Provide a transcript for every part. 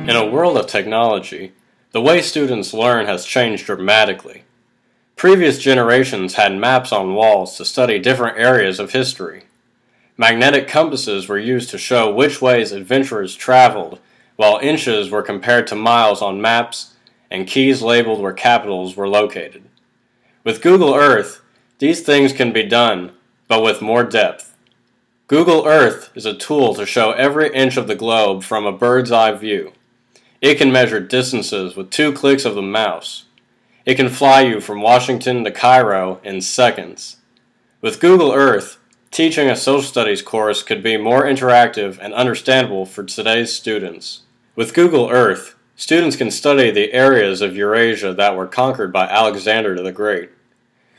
In a world of technology, the way students learn has changed dramatically. Previous generations had maps on walls to study different areas of history. Magnetic compasses were used to show which ways adventurers traveled, while inches were compared to miles on maps, and keys labeled where capitals were located. With Google Earth, these things can be done, but with more depth. Google Earth is a tool to show every inch of the globe from a bird's eye view. It can measure distances with 2 clicks of the mouse. It can fly you from Washington to Cairo in seconds. With Google Earth, teaching a social studies course could be more interactive and understandable for today's students. With Google Earth, students can study the areas of Eurasia that were conquered by Alexander the Great.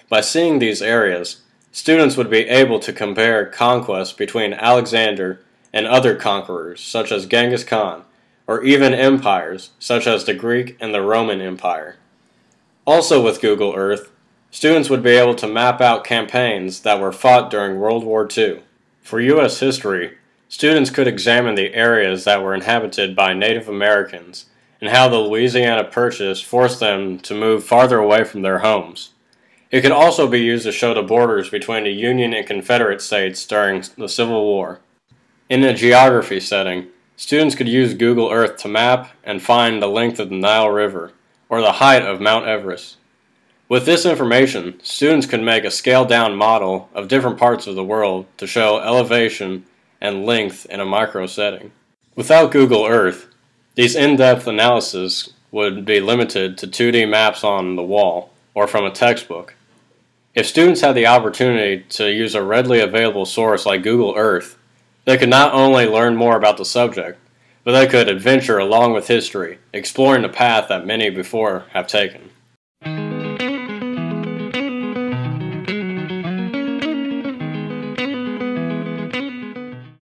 By seeing these areas, students would be able to compare conquests between Alexander and other conquerors such as Genghis Khan, or even empires such as the Greek and the Roman Empire. Also with Google Earth, students would be able to map out campaigns that were fought during World War II. For U.S. history, students could examine the areas that were inhabited by Native Americans and how the Louisiana Purchase forced them to move farther away from their homes. It could also be used to show the borders between the Union and Confederate states during the Civil War. In a geography setting, students could use Google Earth to map and find the length of the Nile River, or the height of Mount Everest. With this information, students could make a scaled-down model of different parts of the world to show elevation and length in a micro setting. Without Google Earth, these in-depth analyses would be limited to 2D maps on the wall, or from a textbook. If students had the opportunity to use a readily available source like Google Earth, they could not only learn more about the subject, but they could adventure along with history, exploring the path that many before have taken.